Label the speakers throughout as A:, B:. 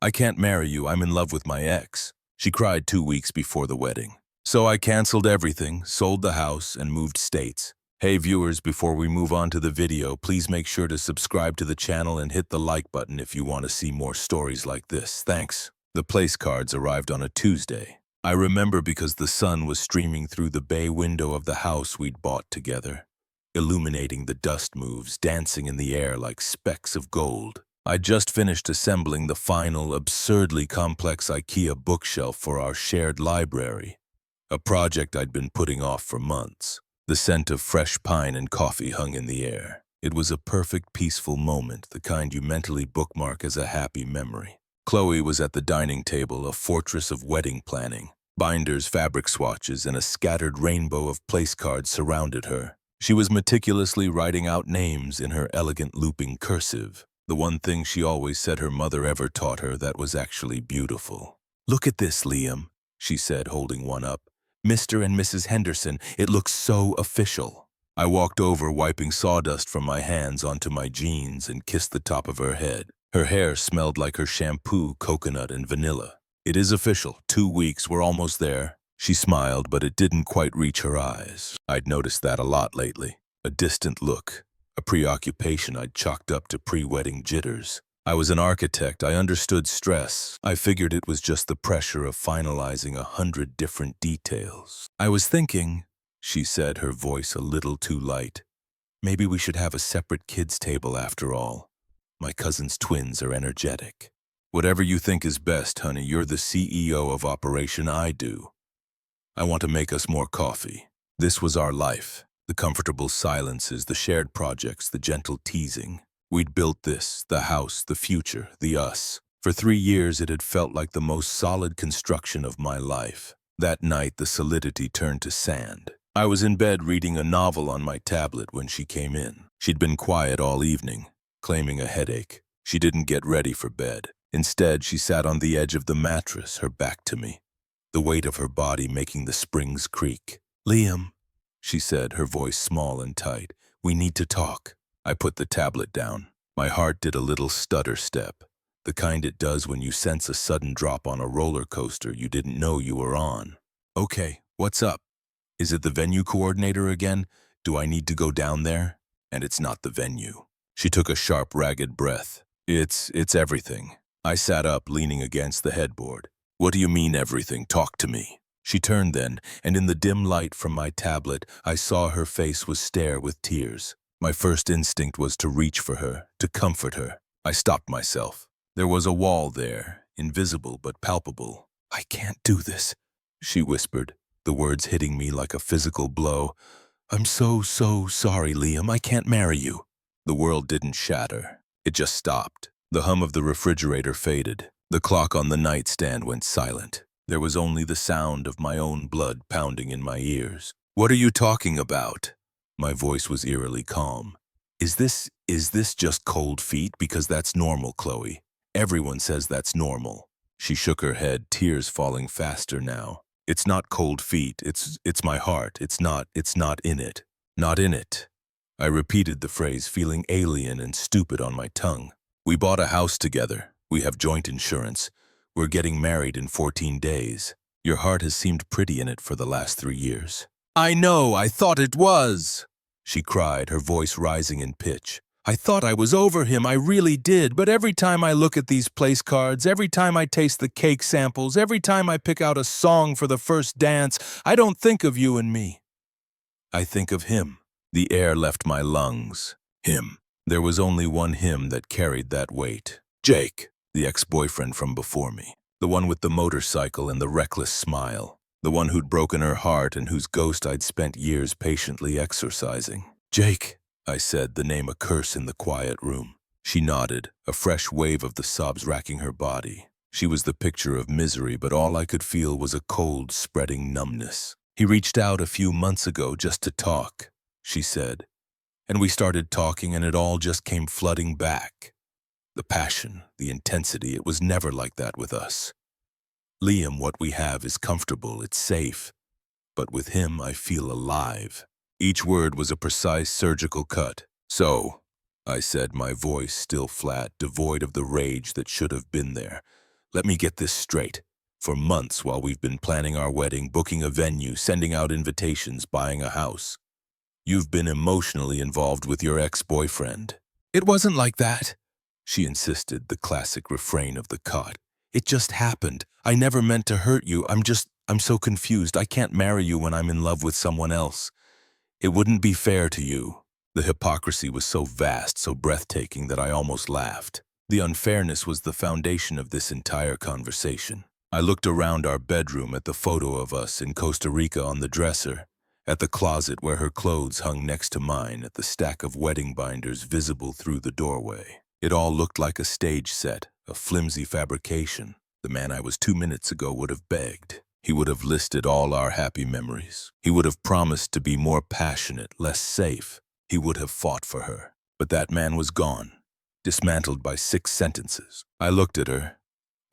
A: I can't marry you, I'm in love with my ex. She cried 2 weeks before the wedding. So I canceled everything, sold the house, and moved states. Hey viewers, before we move on to the video, please make sure to subscribe to the channel and hit the like button if you want to see more stories like this. Thanks. The place cards arrived on a Tuesday. I remember because the sun was streaming through the bay window of the house we'd bought together, illuminating the dust moves, dancing in the air like specks of gold. I'd just finished assembling the final, absurdly complex IKEA bookshelf for our shared library, a project I'd been putting off for months. The scent of fresh pine and coffee hung in the air. It was a perfect, peaceful moment, the kind you mentally bookmark as a happy memory. Chloe was at the dining table, a fortress of wedding planning. Binders, fabric swatches, and a scattered rainbow of place cards surrounded her. She was meticulously writing out names in her elegant looping cursive, the one thing she always said her mother ever taught her that was actually beautiful. "Look at this, Liam," she said, holding one up. "Mr. and Mrs. Henderson, it looks so official." I walked over, wiping sawdust from my hands onto my jeans, and kissed the top of her head. Her hair smelled like her shampoo, coconut, and vanilla. "It is official. 2 weeks, we're almost there." She smiled, but it didn't quite reach her eyes. I'd noticed that a lot lately. A distant look, a preoccupation I'd chalked up to pre-wedding jitters. I was an architect. I understood stress. I figured it was just the pressure of finalizing 100 different details. "I was thinking," she said, her voice a little too light, "maybe we should have a separate kids' table after all. My cousin's twins are energetic." "Whatever you think is best, honey. You're the CEO of Operation I Do. I want to make us more coffee." This was our life. The comfortable silences, the shared projects, the gentle teasing. We'd built this, the house, the future, the us. For 3 years it had felt like the most solid construction of my life. That night the solidity turned to sand. I was in bed reading a novel on my tablet when she came in. She'd been quiet all evening, claiming a headache. She didn't get ready for bed. Instead, she sat on the edge of the mattress, her back to me, the weight of her body making the springs creak. "Liam," she said, her voice small and tight, "we need to talk." I put the tablet down. My heart did a little stutter step, the kind it does when you sense a sudden drop on a roller coaster you didn't know you were on. "Okay, what's up? Is it the venue coordinator again? Do I need to go down there?" "And it's not the venue." She took a sharp, ragged breath. It's everything." I sat up, leaning against the headboard. "What do you mean everything? Talk to me." She turned then, and in the dim light from my tablet, I saw her face was stare with tears. My first instinct was to reach for her, to comfort her. I stopped myself. There was a wall there, invisible but palpable. "I can't do this," she whispered, the words hitting me like a physical blow. "I'm so sorry, Liam. I can't marry you." The world didn't shatter. It just stopped. The hum of the refrigerator faded. The clock on the nightstand went silent. There was only the sound of my own blood pounding in my ears. "What are you talking about?" My voice was eerily calm. Is this just cold feet? Because that's normal, Chloe. Everyone says that's normal." She shook her head, tears falling faster now. "It's not cold feet. It's my heart. It's not in it. Not in it." I repeated the phrase, feeling alien and stupid on my tongue. "We bought a house together. We have joint insurance. We're getting married in 14 days. Your heart has seemed pretty in it for the last 3 years." "I know, I thought it was," she cried, her voice rising in pitch. "I thought I was over him, I really did, but every time I look at these place cards, every time I taste the cake samples, every time I pick out a song for the first dance, I don't think of you and me. I think of him." The air left my lungs. Him. There was only one him that carried that weight. Jake, the ex-boyfriend from before me. The one with the motorcycle and the reckless smile. The one who'd broken her heart and whose ghost I'd spent years patiently exorcising. "Jake," I said, the name a curse in the quiet room. She nodded, a fresh wave of the sobs racking her body. She was the picture of misery, but all I could feel was a cold, spreading numbness. "He reached out a few months ago just to talk," she said. "And we started talking and it all just came flooding back. The passion, the intensity, it was never like that with us. Liam, what we have is comfortable, it's safe. But with him, I feel alive." Each word was a precise surgical cut. "So," I said, my voice still flat, devoid of the rage that should have been there, Let me get this straight. For months while we've been planning our wedding, booking a venue, sending out invitations, buying a house, you've been emotionally involved with your ex-boyfriend. It wasn't like that, she insisted, the classic refrain of the caught. It just happened. I never meant to hurt you. I'm so confused. I can't marry you when I'm in love with someone else. It wouldn't be fair to you. The hypocrisy was so vast, so breathtaking that I almost laughed. The unfairness was the foundation of this entire conversation. I looked around our bedroom at the photo of us in Costa Rica on the dresser, at the closet where her clothes hung next to mine, at the stack of wedding binders visible through the doorway. It all looked like a stage set, a flimsy fabrication. The man I was 2 minutes ago would have begged. He would have listed all our happy memories. He would have promised to be more passionate, less safe. He would have fought for her. But that man was gone, dismantled by 6 sentences. I looked at her,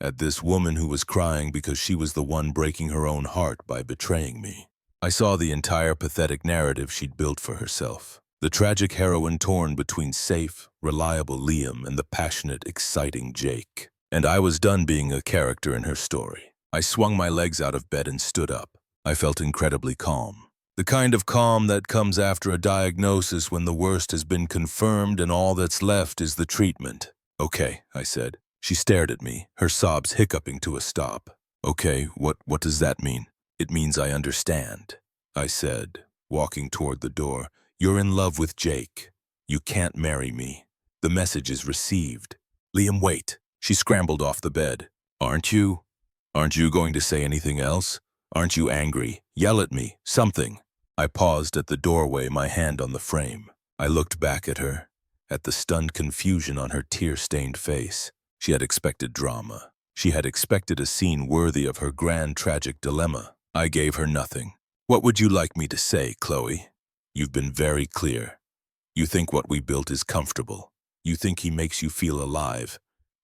A: at this woman who was crying because she was the one breaking her own heart by betraying me. I saw the entire pathetic narrative she'd built for herself. The tragic heroine torn between safe, reliable Liam and the passionate, exciting Jake. And I was done being a character in her story. I swung my legs out of bed and stood up. I felt incredibly calm. The kind of calm that comes after a diagnosis when the worst has been confirmed and all that's left is the treatment. Okay, I said. She stared at me, her sobs hiccuping to a stop. Okay, what does that mean? It means I understand, I said, walking toward the door. You're in love with Jake. You can't marry me. The message is received. Liam, wait. She scrambled off the bed. Aren't you? Aren't you going to say anything else? Aren't you angry? Yell at me. Something. I paused at the doorway, my hand on the frame. I looked back at her, at the stunned confusion on her tear-stained face. She had expected drama. She had expected a scene worthy of her grand tragic dilemma. I gave her nothing. What would you like me to say, Chloe? You've been very clear. You think what we built is comfortable. You think he makes you feel alive.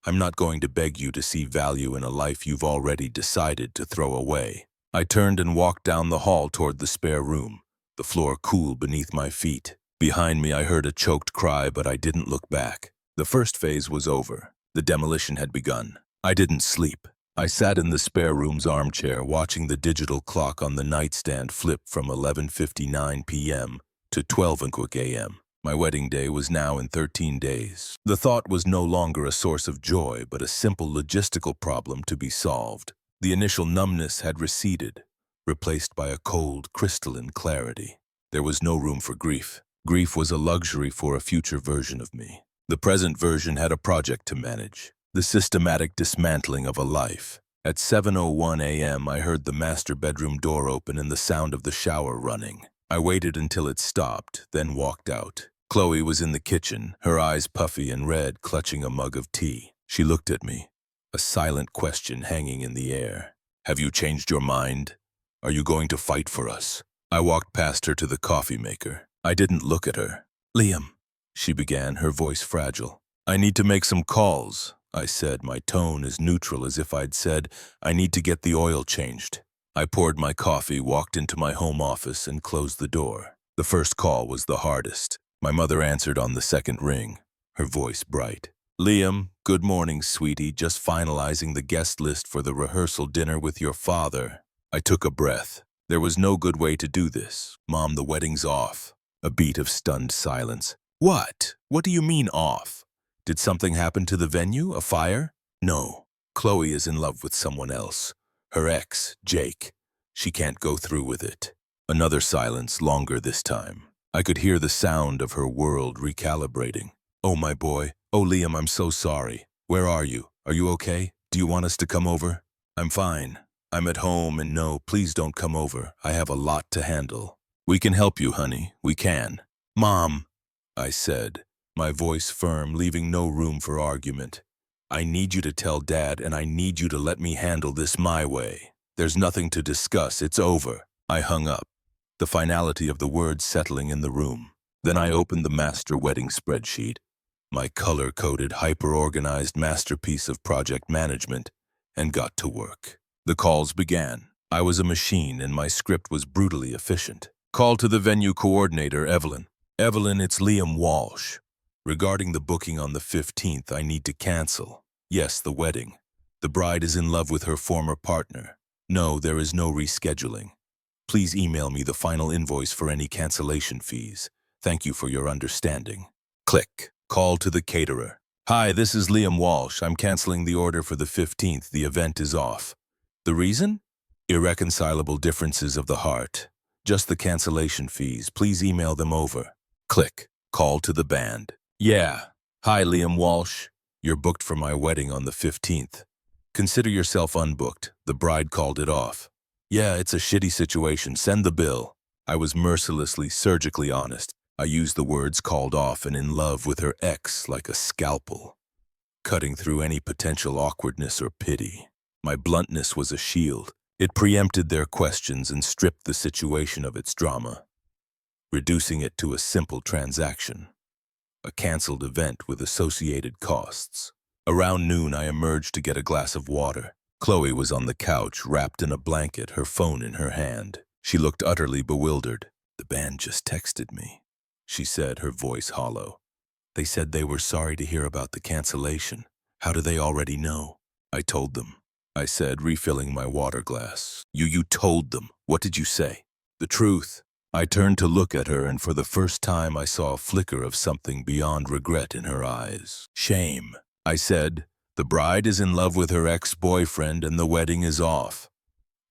A: I'm not going to beg you to see value in a life you've already decided to throw away. I turned and walked down the hall toward the spare room, the floor cool beneath my feet. Behind me I heard a choked cry, but I didn't look back. The first phase was over. The demolition had begun. I didn't sleep. I sat in the spare room's armchair watching the digital clock on the nightstand flip from 11:59 p.m. to 12 a.m. My wedding day was now in 13 days. The thought was no longer a source of joy, but a simple logistical problem to be solved. The initial numbness had receded, replaced by a cold, crystalline clarity. There was no room for grief. Grief was a luxury for a future version of me. The present version had a project to manage, the systematic dismantling of a life. At 7:01 a.m., I heard the master bedroom door open and the sound of the shower running. I waited until it stopped, then walked out. Chloe was in the kitchen, her eyes puffy and red, clutching a mug of tea. She looked at me, a silent question hanging in the air. Have you changed your mind? Are you going to fight for us? I walked past her to the coffee maker. I didn't look at her. Liam, she began, her voice fragile. I need to make some calls, I said, my tone as neutral as if I'd said, I need to get the oil changed. I poured my coffee, walked into my home office, and closed the door. The first call was the hardest. My mother answered on the second ring, her voice bright. Liam, good morning, sweetie, just finalizing the guest list for the rehearsal dinner with your father. I took a breath. There was no good way to do this. Mom, the wedding's off. A beat of stunned silence. What? What do you mean off? Did something happen to the venue? A fire? No. Chloe is in love with someone else. Her ex, Jake. She can't go through with it. Another silence, longer this time. I could hear the sound of her world recalibrating. Oh, my boy. Oh, Liam, I'm so sorry. Where are you? Are you okay? Do you want us to come over? I'm fine. I'm at home, and no, please don't come over. I have a lot to handle. We can help you, honey. We can. Mom, I said, my voice firm, leaving no room for argument. I need you to tell Dad, and I need you to let me handle this my way. There's nothing to discuss. It's over. I hung up, the finality of the words settling in the room. Then I opened the master wedding spreadsheet, my color-coded, hyper-organized masterpiece of project management, and got to work. The calls began. I was a machine, and my script was brutally efficient. Call to the venue coordinator, Evelyn. Evelyn, it's Liam Walsh. Regarding the booking on the 15th, I need to cancel. Yes, the wedding. The bride is in love with her former partner. No, there is no rescheduling. Please email me the final invoice for any cancellation fees. Thank you for your understanding. Click. Call to the caterer. Hi, this is Liam Walsh. I'm canceling the order for the 15th. The event is off. The reason? Irreconcilable differences of the heart. Just the cancellation fees. Please email them over. Click. Call to the band. Yeah. Hi, Liam Walsh. You're booked for my wedding on the 15th. Consider yourself unbooked. The bride called it off. Yeah, it's a shitty situation. Send the bill. I was mercilessly, surgically honest. I used the words called off and in love with her ex like a scalpel, cutting through any potential awkwardness or pity. My bluntness was a shield. It preempted their questions and stripped the situation of its drama, reducing it to a simple transaction, a canceled event with associated costs. Around noon, I emerged to get a glass of water. Chloe was on the couch, wrapped in a blanket, her phone in her hand. She looked utterly bewildered. The band just texted me, she said, her voice hollow. They said they were sorry to hear about the cancellation. How do they already know? I told them, I said, refilling my water glass. You told them. What did you say? The truth. I turned to look at her, and for the first time I saw a flicker of something beyond regret in her eyes. Shame. I said, the bride is in love with her ex-boyfriend and the wedding is off.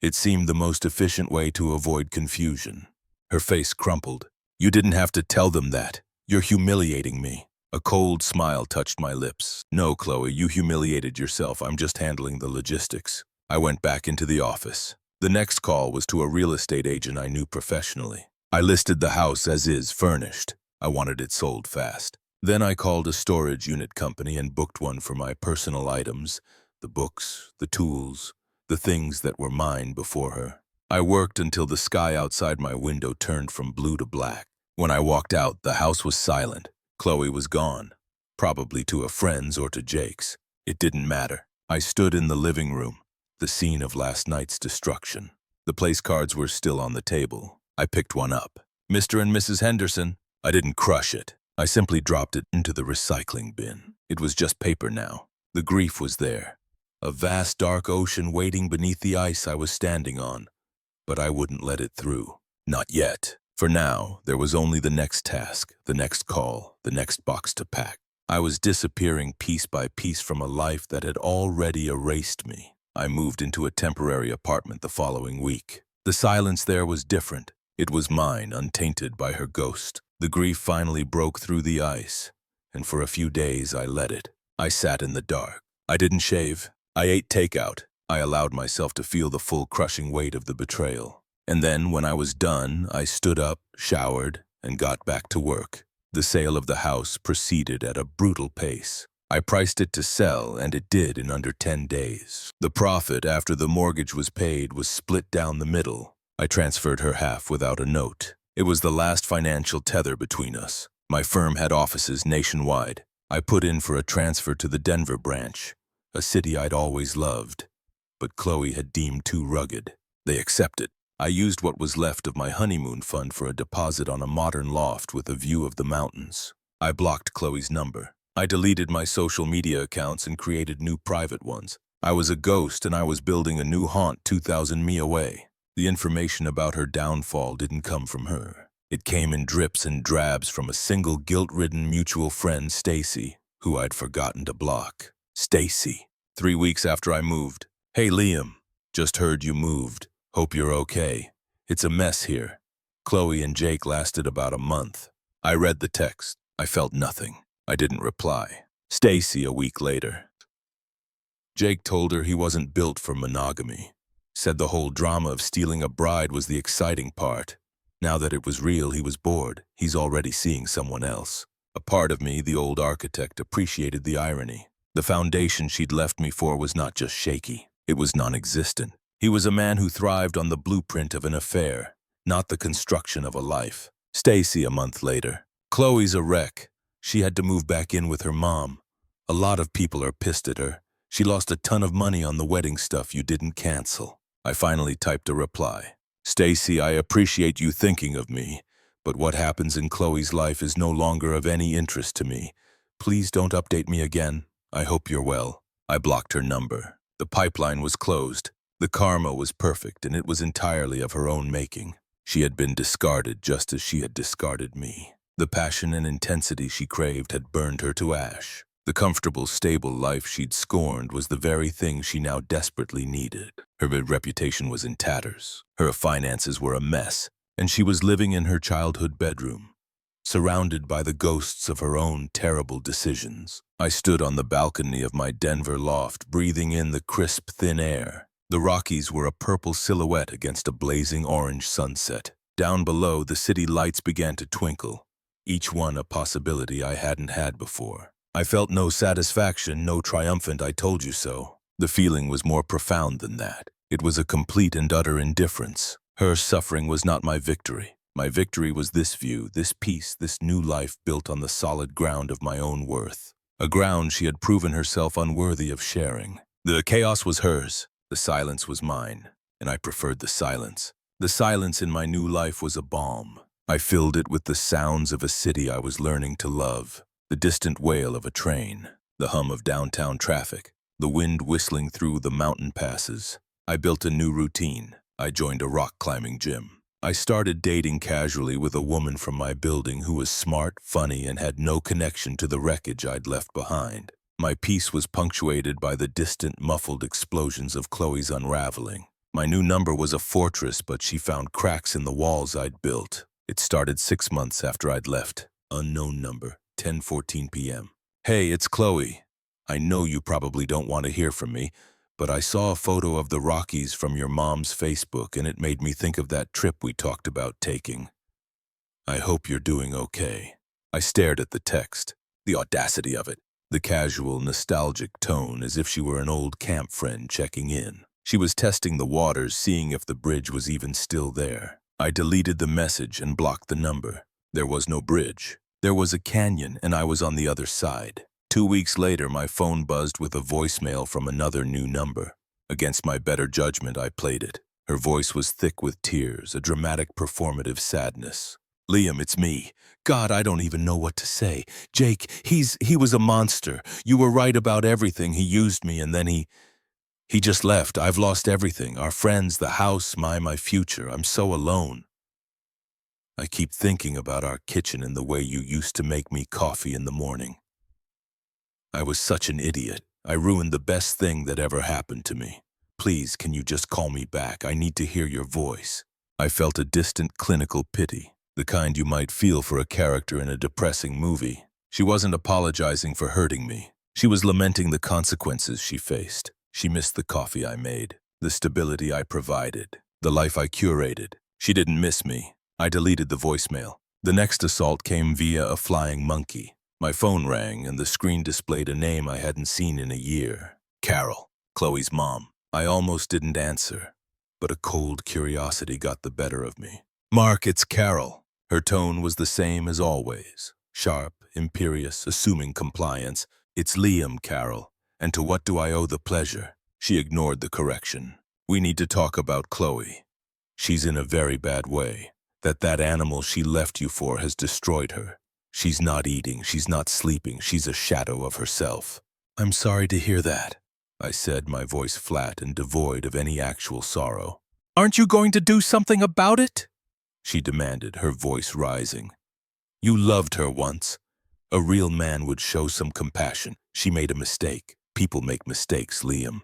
A: It seemed the most efficient way to avoid confusion. Her face crumpled. You didn't have to tell them that. You're humiliating me. A cold smile touched my lips. No, Chloe, you humiliated yourself. I'm just handling the logistics. I went back into the office. The next call was to a real estate agent I knew professionally. I listed the house as is, furnished. I wanted it sold fast. Then I called a storage unit company and booked one for my personal items, the books, the tools, the things that were mine before her. I worked until the sky outside my window turned from blue to black. When I walked out, the house was silent. Chloe was gone, probably to a friend's or to Jake's. It didn't matter. I stood in the living room, the scene of last night's destruction. The place cards were still on the table. I picked one up. Mr. and Mrs. Henderson. I didn't crush it. I simply dropped it into the recycling bin. It was just paper now. The grief was there. A vast dark ocean waiting beneath the ice I was standing on. But I wouldn't let it through. Not yet. For now, there was only the next task, the next call, the next box to pack. I was disappearing piece by piece from a life that had already erased me. I moved into a temporary apartment the following week. The silence there was different. It was mine, untainted by her ghost. The grief finally broke through the ice, and for a few days I let it. I sat in the dark. I didn't shave. I ate takeout. I allowed myself to feel the full crushing weight of the betrayal. And then, when I was done, I stood up, showered, and got back to work. The sale of the house proceeded at a brutal pace. I priced it to sell, and it did in under 10 days. The profit after the mortgage was paid was split down the middle. I transferred her half without a note. It was the last financial tether between us. My firm had offices nationwide. I put in for a transfer to the Denver branch, a city I'd always loved. But Chloe had deemed too rugged. They accepted. I used what was left of my honeymoon fund for a deposit on a modern loft with a view of the mountains. I blocked Chloe's number. I deleted my social media accounts and created new private ones. I was a ghost, and I was building a new haunt 2,000 mi away. The information about her downfall didn't come from her. It came in drips and drabs from a single guilt-ridden mutual friend, Stacy, who I'd forgotten to block. Stacy. 3 weeks after I moved. Hey, Liam. Just heard you moved. Hope you're okay. It's a mess here. Chloe and Jake lasted about a month. I read the text. I felt nothing. I didn't reply. Stacy a week later. Jake told her he wasn't built for monogamy. Said the whole drama of stealing a bride was the exciting part. Now that it was real, he was bored. He's already seeing someone else. A part of me, the old architect, appreciated the irony. The foundation she'd left me for was not just shaky. It was non-existent. He was a man who thrived on the blueprint of an affair, not the construction of a life. Stacy a month later. Chloe's a wreck. She had to move back in with her mom. A lot of people are pissed at her. She lost a ton of money on the wedding stuff you didn't cancel. I finally typed a reply. Stacy, I appreciate you thinking of me, but what happens in Chloe's life is no longer of any interest to me. Please don't update me again. I hope you're well. I blocked her number. The pipeline was closed. The karma was perfect, and it was entirely of her own making. She had been discarded just as she had discarded me. The passion and intensity she craved had burned her to ash. The comfortable, stable life she'd scorned was the very thing she now desperately needed. Her reputation was in tatters. Her finances were a mess, and she was living in her childhood bedroom, surrounded by the ghosts of her own terrible decisions. I stood on the balcony of my Denver loft, breathing in the crisp, thin air. The Rockies were a purple silhouette against a blazing orange sunset. Down below, the city lights began to twinkle, each one a possibility I hadn't had before. I felt no satisfaction, no triumphant "I told you so." The feeling was more profound than that. It was a complete and utter indifference. Her suffering was not my victory. My victory was this view, this peace, this new life built on the solid ground of my own worth. A ground she had proven herself unworthy of sharing. The chaos was hers. The silence was mine, and I preferred the silence. The silence in my new life was a balm. I filled it with the sounds of a city I was learning to love, the distant wail of a train, the hum of downtown traffic, the wind whistling through the mountain passes. I built a new routine. I joined a rock climbing gym. I started dating casually with a woman from my building who was smart, funny, and had no connection to the wreckage I'd left behind. My peace was punctuated by the distant, muffled explosions of Chloe's unraveling. My new number was a fortress, but she found cracks in the walls I'd built. It started 6 months after I'd left. Unknown number, 10:14 p.m. "Hey, it's Chloe. I know you probably don't want to hear from me, but I saw a photo of the Rockies from your mom's Facebook, and it made me think of that trip we talked about taking. I hope you're doing okay." I stared at the text. The audacity of it. The casual, nostalgic tone, as if she were an old camp friend checking in. She was testing the waters, seeing if the bridge was even still there. I deleted the message and blocked the number. There was no bridge. There was a canyon, and I was on the other side. 2 weeks later, my phone buzzed with a voicemail from another new number. Against my better judgment, I played it. Her voice was thick with tears, a dramatic performative sadness. "Liam, it's me. God, I don't even know what to say. Jake, he was a monster. You were right about everything. He used me, and then he just left. I've lost everything. Our friends, the house, my future. I'm so alone. I keep thinking about our kitchen and the way you used to make me coffee in the morning. I was such an idiot. I ruined the best thing that ever happened to me. Please, can you just call me back? I need to hear your voice." I felt a distant clinical pity, the kind you might feel for a character in a depressing movie. She wasn't apologizing for hurting me. She was lamenting the consequences she faced. She missed the coffee I made, the stability I provided, the life I curated. She didn't miss me. I deleted the voicemail. The next assault came via a flying monkey. My phone rang, and the screen displayed a name I hadn't seen in a year. Carol, Chloe's mom. I almost didn't answer, but a cold curiosity got the better of me. "Mark, it's Carol." Her tone was the same as always. Sharp, imperious, assuming compliance. "It's Liam, Carol. And to what do I owe the pleasure?" She ignored the correction. "We need to talk about Chloe. She's in a very bad way. That animal she left you for has destroyed her. She's not eating, she's not sleeping, she's a shadow of herself." "I'm sorry to hear that," I said, my voice flat and devoid of any actual sorrow. "Aren't you going to do something about it?" she demanded, her voice rising. "You loved her once. A real man would show some compassion. She made a mistake. People make mistakes, Liam.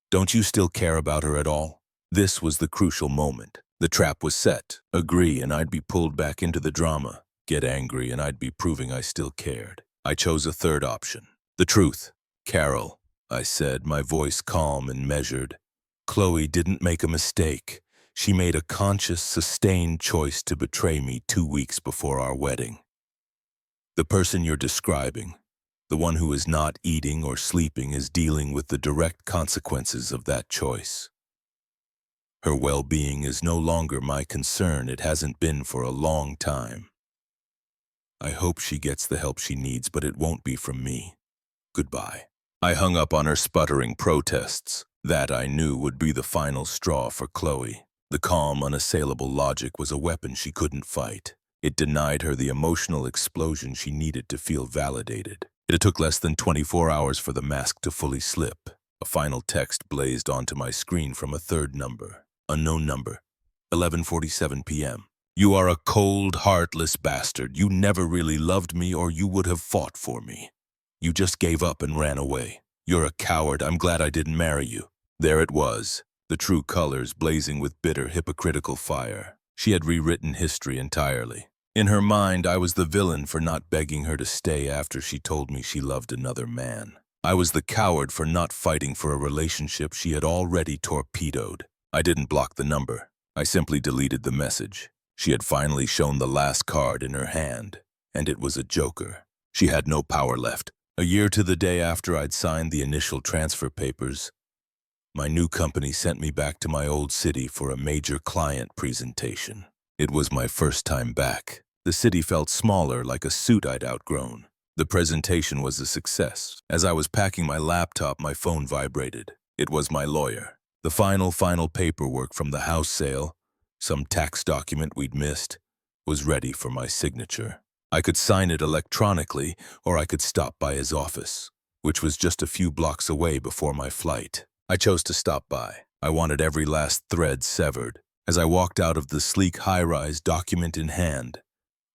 A: Don't you still care about her at all?" This was the crucial moment. The trap was set. Agree, and I'd be pulled back into the drama. Get angry, and I'd be proving I still cared. I chose a third option. "The truth. Carol," I said, my voice calm and measured. "Chloe didn't make a mistake. She made a conscious, sustained choice to betray me 2 weeks before our wedding. The person you're describing, the one who is not eating or sleeping, is dealing with the direct consequences of that choice. Her well-being is no longer my concern. It hasn't been for a long time. I hope she gets the help she needs, but it won't be from me. Goodbye." I hung up on her sputtering protests. That, I knew, would be the final straw for Chloe. The calm, unassailable logic was a weapon she couldn't fight. It denied her the emotional explosion she needed to feel validated. It took less than 24 hours for the mask to fully slip. A final text blazed onto my screen from a third number. Unknown number. 11:47 p.m. You are a cold, heartless bastard. You never really loved me or you would have fought for me. You just gave up and ran away. You're a coward. I'm glad I didn't marry you. There it was, the true colors blazing with bitter, hypocritical fire. She had rewritten history entirely. In her mind, I was the villain for not begging her to stay after she told me she loved another man. I was the coward for not fighting for a relationship she had already torpedoed. I didn't block the number. I simply deleted the message. She had finally shown the last card in her hand, and it was a joker. She had no power left. A year to the day after I'd signed the initial transfer papers, my new company sent me back to my old city for a major client presentation. It was my first time back. The city felt smaller, like a suit I'd outgrown. The presentation was a success. As I was packing my laptop, my phone vibrated. It was my lawyer. The final paperwork from the house sale, some tax document we'd missed, was ready for my signature. I could sign it electronically, or I could stop by his office, which was just a few blocks away before my flight. I chose to stop by. I wanted every last thread severed. As I walked out of the sleek high-rise, document in hand,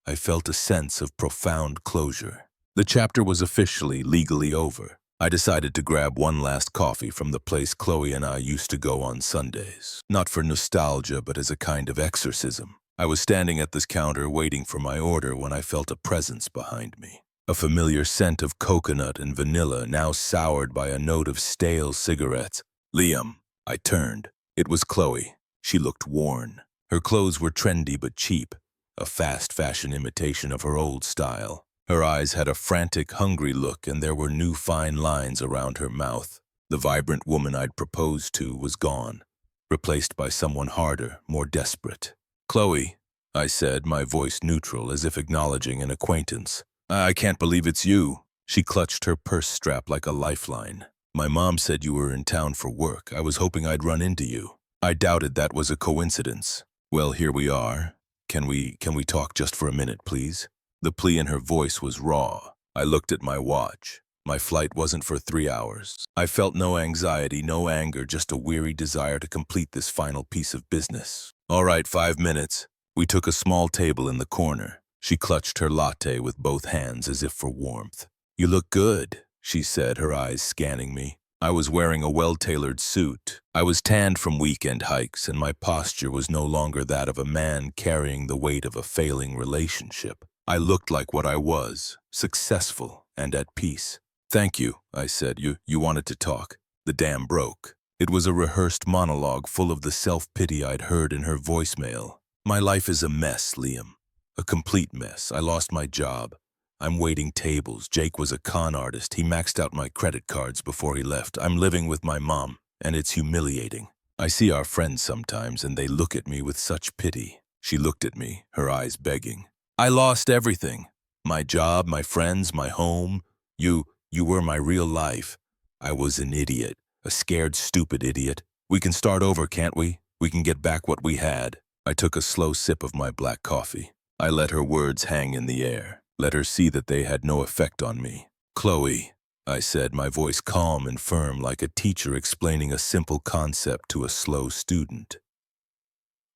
A: I felt a sense of profound closure. The chapter was officially, legally over. I decided to grab one last coffee from the place Chloe and I used to go on Sundays. Not for nostalgia, but as a kind of exorcism. I was standing at this counter waiting for my order when I felt a presence behind me. A familiar scent of coconut and vanilla, now soured by a note of stale cigarettes. Liam. I turned. It was Chloe. She looked worn. Her clothes were trendy but cheap, a fast fashion imitation of her old style. Her eyes had a frantic, hungry look, and there were new fine lines around her mouth. The vibrant woman I'd proposed to was gone, replaced by someone harder, more desperate. Chloe, I said, my voice neutral, as if acknowledging an acquaintance. I can't believe it's you. She clutched her purse strap like a lifeline. My mom said you were in town for work. I was hoping I'd run into you. I doubted that was a coincidence. Well, here we are. Can we talk just for a minute, please? The plea in her voice was raw. I looked at my watch. My flight wasn't for 3 hours. I felt no anxiety, no anger, just a weary desire to complete this final piece of business. All right, 5 minutes. We took a small table in the corner. She clutched her latte with both hands as if for warmth. You look good, she said, her eyes scanning me. I was wearing a well-tailored suit. I was tanned from weekend hikes, and my posture was no longer that of a man carrying the weight of a failing relationship. I looked like what I was, successful and at peace. Thank you, I said. You wanted to talk. The dam broke. It was a rehearsed monologue full of the self-pity I'd heard in her voicemail. My life is a mess, Liam. A complete mess. I lost my job. I'm waiting tables. Jake was a con artist. He maxed out my credit cards before he left. I'm living with my mom, and it's humiliating. I see our friends sometimes, and they look at me with such pity. She looked at me, her eyes begging. I lost everything. My job, my friends, my home. You were my real life. I was an idiot, a scared, stupid idiot. We can start over, can't we? We can get back what we had. I took a slow sip of my black coffee. I let her words hang in the air. Let her see that they had no effect on me. Chloe, I said, my voice calm and firm like a teacher explaining a simple concept to a slow student.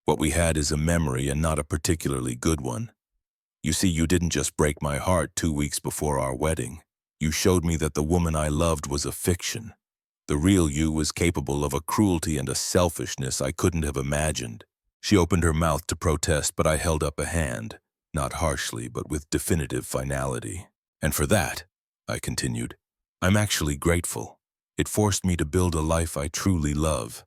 A: What we had is a memory and not a particularly good one. You see, you didn't just break my heart 2 weeks before our wedding. You showed me that the woman I loved was a fiction. The real you was capable of a cruelty and a selfishness I couldn't have imagined. She opened her mouth to protest, but I held up a hand. Not harshly, but with definitive finality. And for that, I continued, I'm actually grateful. It forced me to build a life I truly love.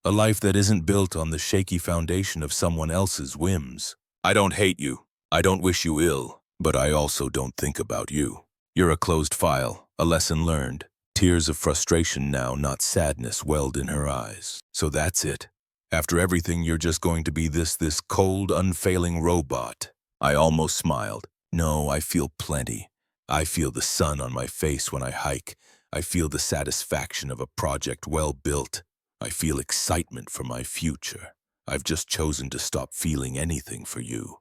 A: A life that isn't built on the shaky foundation of someone else's whims. I don't hate you. I don't wish you ill. But I also don't think about you. You're a closed file, a lesson learned. Tears of frustration now, not sadness, welled in her eyes. So that's it. After everything, you're just going to be this cold, unfailing robot. I almost smiled. No, I feel plenty. I feel the sun on my face when I hike. I feel the satisfaction of a project well built. I feel excitement for my future. I've just chosen to stop feeling anything for you.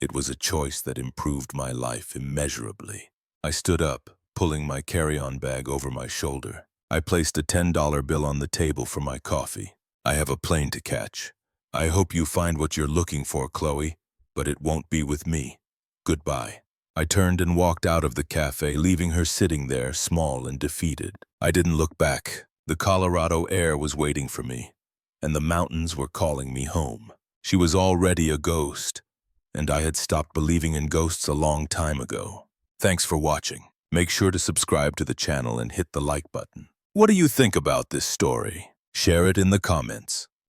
A: It was a choice that improved my life immeasurably. I stood up, pulling my carry-on bag over my shoulder. I placed a $10 bill on the table for my coffee. I have a plane to catch. I hope you find what you're looking for, Chloe, but it won't be with me. Goodbye. I turned and walked out of the cafe, leaving her sitting there, small and defeated. I didn't look back. The Colorado air was waiting for me, and the mountains were calling me home. She was already a ghost, and I had stopped believing in ghosts a long time ago. Thanks for watching. Make sure to subscribe to the channel and hit the like button. What do you think about this story? Share it in the comments.